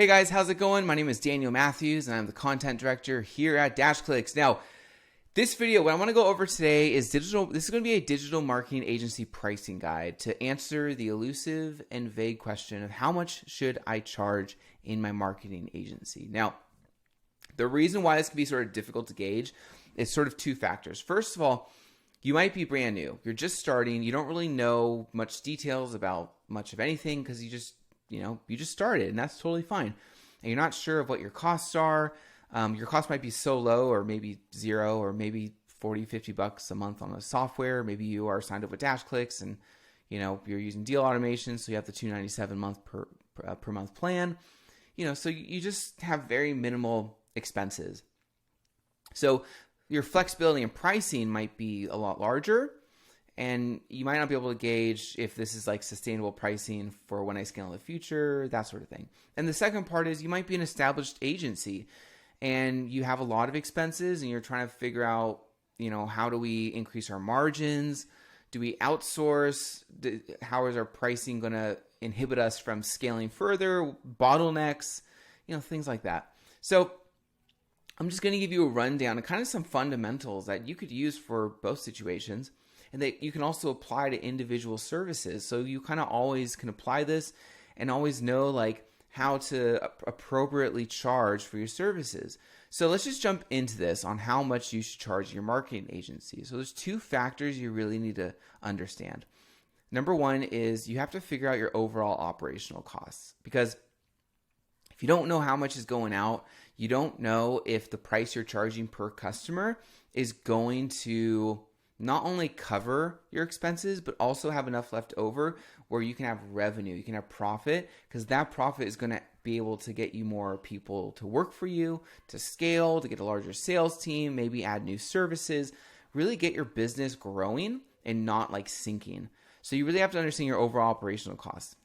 Hey guys, how's it going? My name is Daniel Matthews and I'm the content director here at DashClicks. Now, this video, what I want to go over today is this is going to be a digital marketing agency pricing guide to answer the elusive and vague question of how much should I charge in my marketing agency. Now, the reason why this can be sort of difficult to gauge is sort of two factors. First of all, you might be brand new. You're just starting. You don't really know much details about much of anything because you just started, and that's totally fine. And you're not sure of what your costs are. Your cost might be so low, or maybe zero, or maybe $40-50 a month on the software. Maybe you are signed up with DashClicks and you're using deal automation, so you have the $297 month per month plan. So you just have very minimal expenses. So your flexibility in pricing might be a lot larger, and you might not be able to gauge if this is like sustainable pricing for when I scale in the future, that sort of thing. And the second part is you might be an established agency and you have a lot of expenses and you're trying to figure out, how do we increase our margins? Do we outsource? How is our pricing going to inhibit us from scaling further? Bottlenecks, things like that. So I'm just going to give you a rundown of kind of some fundamentals that you could use for both situations, and that you can also apply to individual services. So you kind of always can apply this and always know how to appropriately charge for your services. So let's just jump into this on how much you should charge your marketing agency. So there's two factors you really need to understand. Number one is you have to figure out your overall operational costs, because if you don't know how much is going out, you don't know if the price you're charging per customer is going to not only cover your expenses, but also have enough left over where you can have revenue, you can have profit, because that profit is going to be able to get you more people to work for you, to scale, to get a larger sales team, maybe add new services, really get your business growing and not sinking. So you really have to understand your overall operational costs.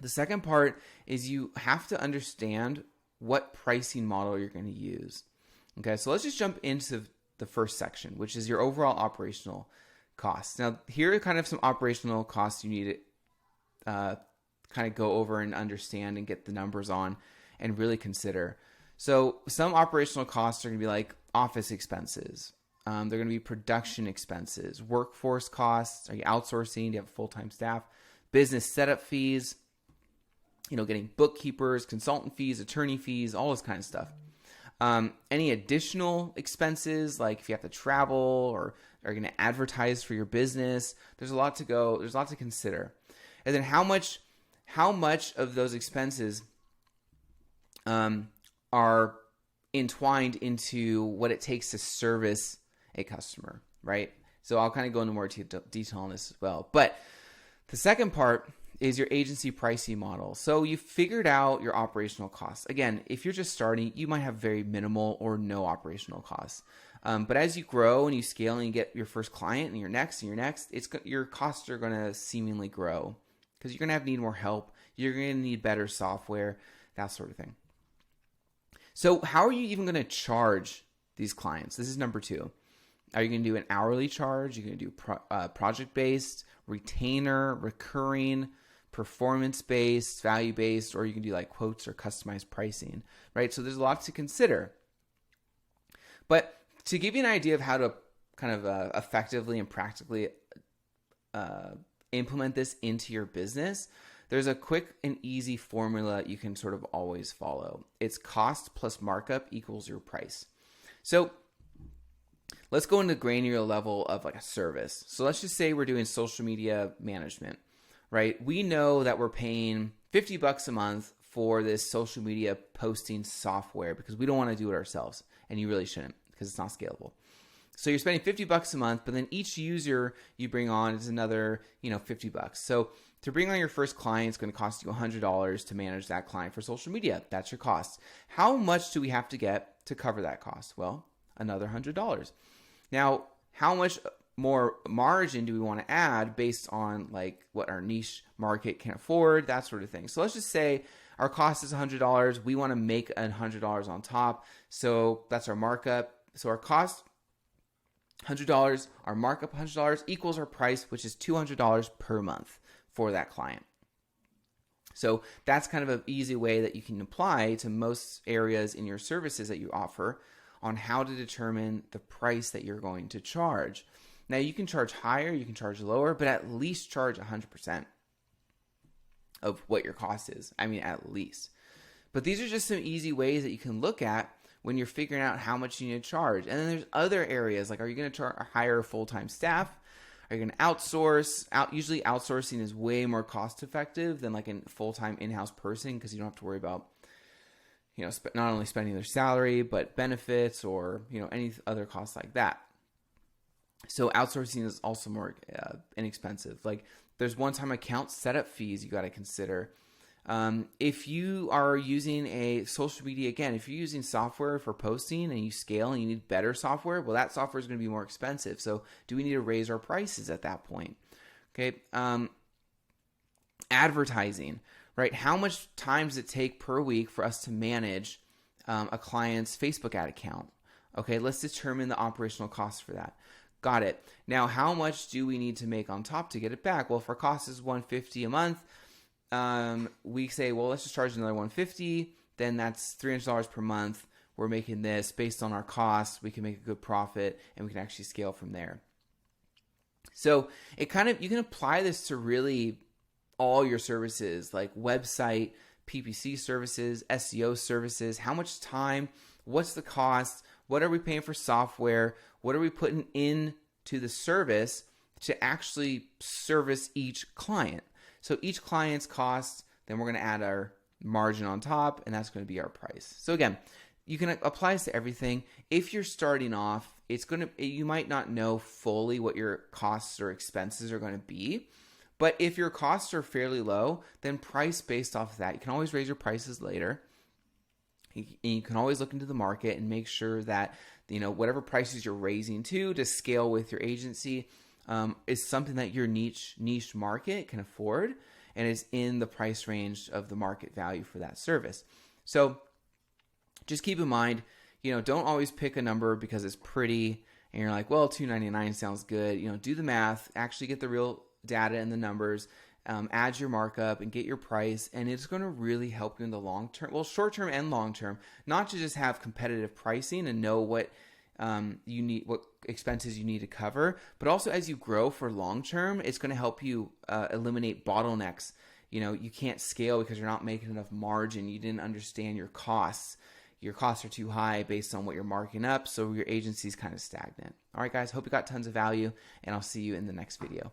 The second part is you have to understand what pricing model you're going to use. Okay, so let's just jump into the first section, which is your overall operational costs. Now, here are kind of some operational costs you need to kind of go over and understand and get the numbers on and really consider. So some operational costs are going to be like office expenses. They're going to be production expenses, workforce costs. Are you outsourcing? Do you have full-time staff? Business setup fees, getting bookkeepers, consultant fees, attorney fees, all this kind of stuff. Any additional expenses, like if you have to travel or are going to advertise for your business, there's a lot to consider. And then how much of those expenses are entwined into what it takes to service a customer, right? So I'll kind of go into more detail on this as well. But the second part is your agency pricing model. So you figured out your operational costs. Again, if you're just starting, you might have very minimal or no operational costs. But as you grow and you scale and you get your first client and your next, your costs are going to seemingly grow because you're going to need more help. You're going to need better software, that sort of thing. So how are you even going to charge these clients? This is number two. Are you going to do an hourly charge? You're going to do project-based, retainer, recurring, performance-based, value-based, or you can do quotes or customized pricing, right? So there's a lot to consider. But to give you an idea of how to kind of effectively and practically implement this into your business, there's a quick and easy formula you can sort of always follow. It's cost plus markup equals your price. So let's go into granular level of a service. So let's just say we're doing social media management, right? We know that we're paying $50 a month for this social media posting software because we don't want to do it ourselves, and you really shouldn't because it's not scalable. So you're spending $50 a month, but then each user you bring on is another, $50. So to bring on your first client, it's going to cost you $100 to manage that client for social media. That's your cost. How much do we have to get to cover that cost? Well, another $100. Now, how much more margin do we want to add based on what our niche market can afford, that sort of thing? So let's just say our cost is $100. We want to make $100 on top. So that's our markup. So our cost, $100, our markup, $100 equals our price, which is $200 per month for that client. So that's kind of an easy way that you can apply to most areas in your services that you offer on how to determine the price that you're going to charge. Now, you can charge higher, you can charge lower, but at least charge 100% of what your cost is. I mean, at least. But these are just some easy ways that you can look at when you're figuring out how much you need to charge. And then there's other areas, like, are you going to hire full-time staff? Are you going to outsource? Usually outsourcing is way more cost effective than like a full-time in-house person, because you don't have to worry about, not only spending their salary, but benefits or, any other costs like that. So outsourcing is also more inexpensive. Like, there's one-time account setup fees you got to consider. If you are using a social media, again, if you're using software for posting and you scale and you need better software, well, that software is going to be more expensive. So do we need to raise our prices at that point? Okay. Advertising, right? How much time does it take per week for us to manage a client's Facebook ad account? Okay. Let's determine the operational cost for that. Got it. Now, how much do we need to make on top to get it back? Well, if our cost is $150 a month, we say, well, let's just charge another $150. Then that's $300 per month. We're making this based on our costs. We can make a good profit, and we can actually scale from there. So you can apply this to really all your services, like website, PPC services, SEO services. How much time? What's the cost? What are we paying for software? What are we putting into the service to actually service each client? So each client's cost, then we're going to add our margin on top, and that's going to be our price. So again, you can apply this to everything. If you're starting off, you might not know fully what your costs or expenses are going to be. But if your costs are fairly low, then price based off of that. You can always raise your prices later. You can always look into the market and make sure that whatever prices you're raising to scale with your agency is something that your niche market can afford and is in the price range of the market value for that service. So just keep in mind, don't always pick a number because it's pretty and you're like, well, $299 sounds good. Do the math, actually get the real data and the numbers, add your markup and get your price, and it's going to really help you in the long term, well, short term and long term, not to just have competitive pricing and know what you need, what expenses you need to cover, but also as you grow for long term, it's going to help you eliminate bottlenecks. You can't scale because you're not making enough margin. You didn't understand your costs. Your costs are too high based on what you're marking up, so your agency is kind of stagnant. All right, guys, hope you got tons of value, and I'll see you in the next video.